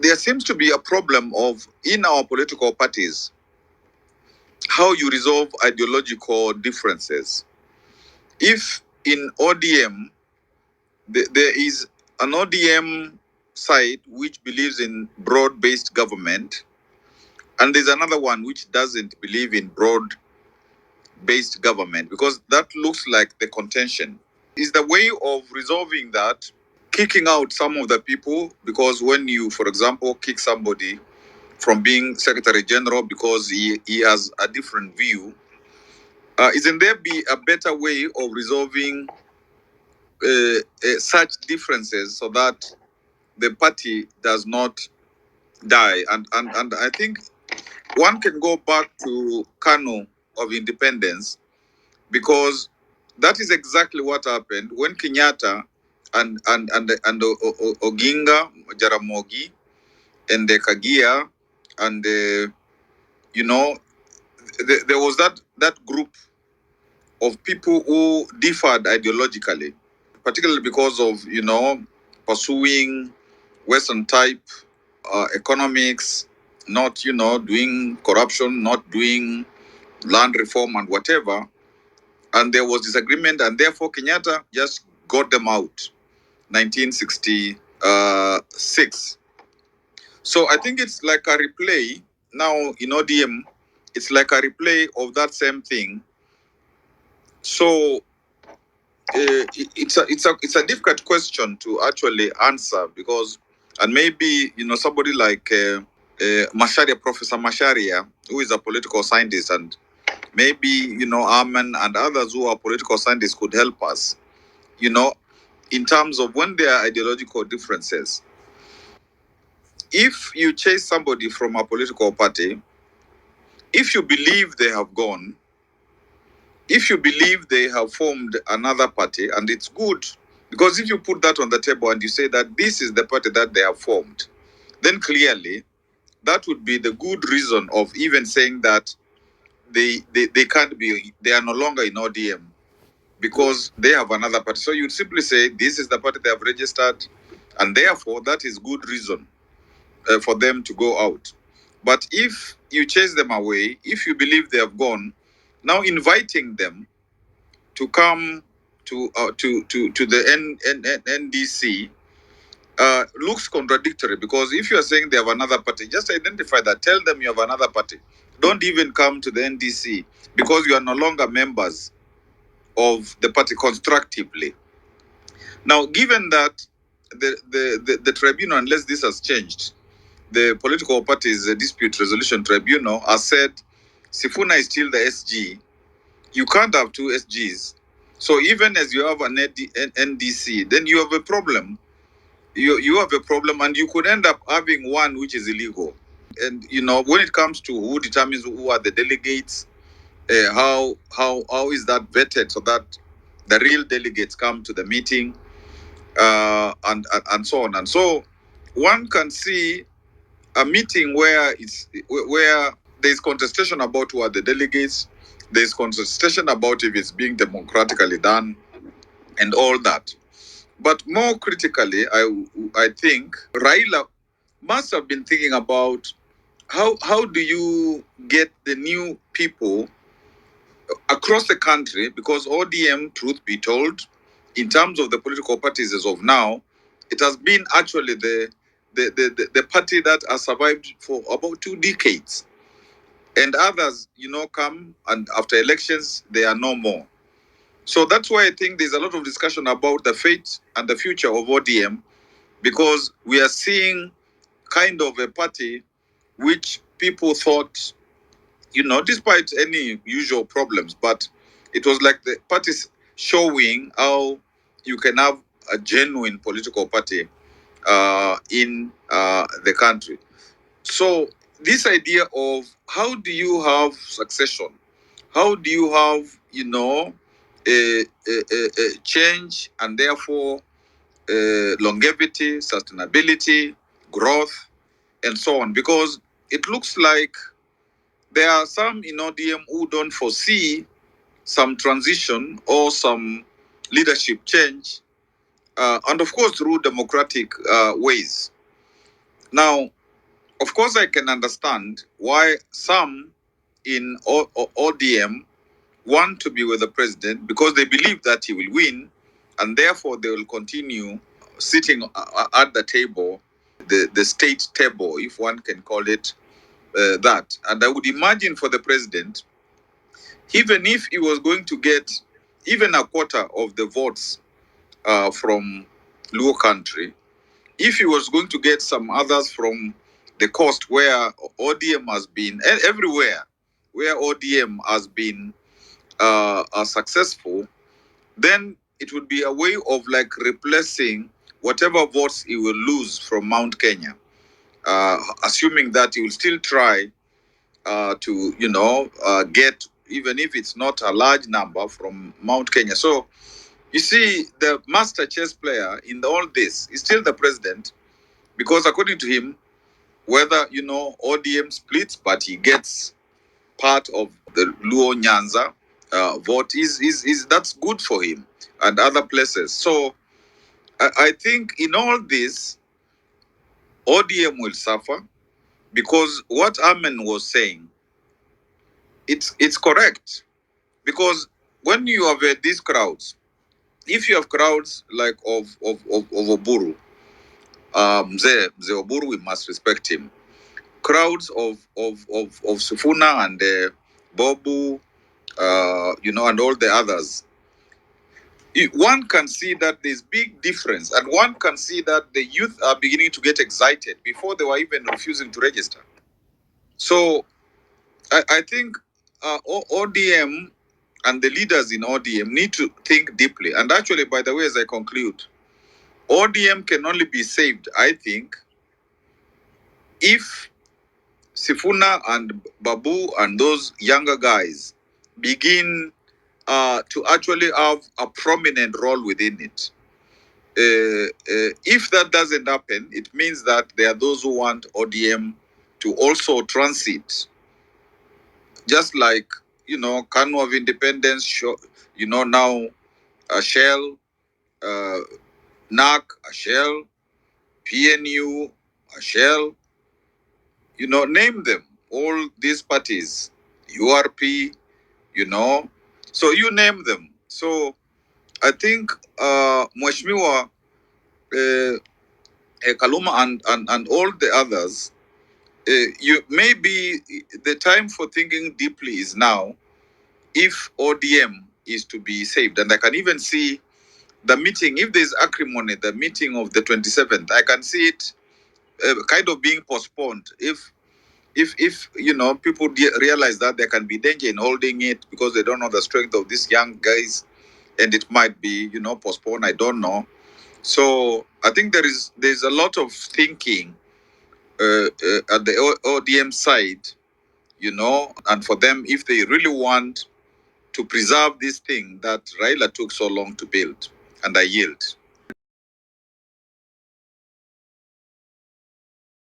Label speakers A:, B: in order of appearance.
A: there seems to be a problem of in our political parties how you resolve ideological differences. If in ODM there is an ODM side which believes in broad-based government, and there's another one which doesn't believe in broad-based government, because that looks like the contention. Is the way of resolving that kicking out some of the people? Because when you, for example, kick somebody from being Secretary General because he has a different view, isn't there be a better way of resolving such differences so that the party does not die? And I think one can go back to Kano of independence, because that is exactly what happened when Kenyatta and Oginga, Jaramogi, and the Kagia, and you know, there was that group of people who differed ideologically, particularly because of pursuing Western type economics, not doing corruption, not doing land reform and whatever. And there was disagreement, and therefore Kenyatta just got them out 1966. So I think it's like a replay now in ODM. It's like a replay of that same thing. So it's a difficult question to actually answer, because, and maybe somebody like Masharia, Professor Masharia, who is a political scientist, and maybe Amen and others who are political scientists could help us, in terms of when there are ideological differences. If you chase somebody from a political party, if you believe they have gone, if you believe they have formed another party, and it's good, because if you put that on the table and you say that this is the party that they have formed, then clearly that would be the good reason of even saying that they can't be, they are no longer in ODM because they have another party. So you'd simply say this is the party they have registered, and therefore that is good reason for them to go out. But if you chase them away, if you believe they have gone, now inviting them to come to the NDC looks contradictory, because if you are saying they have another party, just identify that. Tell them you have another party. Don't even come to the NDC, because you are no longer members of the party constructively. Now, given that the tribunal, unless this has changed, the Political Parties Dispute Resolution Tribunal has said Sifuna is still the SG. You can't have two SGs. So even as you have an NDC, then you have a problem. You have a problem, and you could end up having one which is illegal. And when it comes to who determines who are the delegates, how is that vetted so that the real delegates come to the meeting, and so on. And so one can see a meeting where there's contestation about who are the delegates, there's contestation about if it's being democratically done, and all that. But more critically, I think Raila must have been thinking about how do you get the new people across the country, because ODM, truth be told, in terms of the political parties as of now, it has been actually the party that has survived for about 2 decades. And others, come and after elections, they are no more. So that's why I think there's a lot of discussion about the fate and the future of ODM, because we are seeing kind of a party which people thought, despite any usual problems, but it was like the parties showing how you can have a genuine political party in the country. So this idea of how do you have succession, how do you have a change, and therefore longevity, sustainability, growth, and so on, because it looks like there are some in ODM who don't foresee some transition or some leadership change, and of course through democratic ways. Now, of course, I can understand why some in ODM want to be with the president because they believe that he will win, and therefore they will continue sitting at the table, the state table, if one can call it that. And I would imagine for the president, even if he was going to get even a quarter of the votes from Luo country, if he was going to get some others from the coast where ODM has been, everywhere where ODM has been successful, then it would be a way of like replacing whatever votes he will lose from Mount Kenya, assuming that he will still try to, get, even if it's not a large number from Mount Kenya. So you see, the master chess player in all this is still the president, because according to him, whether ODM splits, but he gets part of the Luo Nyanza vote is that's good for him and other places. So I think in all this, ODM will suffer because what Amen was saying, it's correct, because when you have these crowds, if you have crowds like of Oburu, Mzee Oburu, we must respect him. Crowds of Sufuna and Bobu, and all the others. One can see that there's big difference, and one can see that the youth are beginning to get excited before they were even refusing to register. So I think ODM and the leaders in ODM need to think deeply. And actually, by the way, as I conclude, ODM can only be saved, I think, if Sifuna and Babu and those younger guys begin to actually have a prominent role within it. If that doesn't happen, it means that there are those who want ODM to also transit, just like Kanu of Independence, now a Shell, uh, NAC, a Shell, PNU, a Shell, name them, all these parties, URP, so you name them. So I think Mweshmiwa, Kaluma and all the others, you maybe the time for thinking deeply is now, if ODM is to be saved. And I can even see the meeting, if there's acrimony, the meeting of the 27th, I can see it kind of being postponed. If people realize that there can be danger in holding it because they don't know the strength of these young guys, and it might be postponed, I don't know. So I think there's a lot of thinking at the ODM side, and for them, if they really want to preserve this thing that Raila took so long to build. And I yield.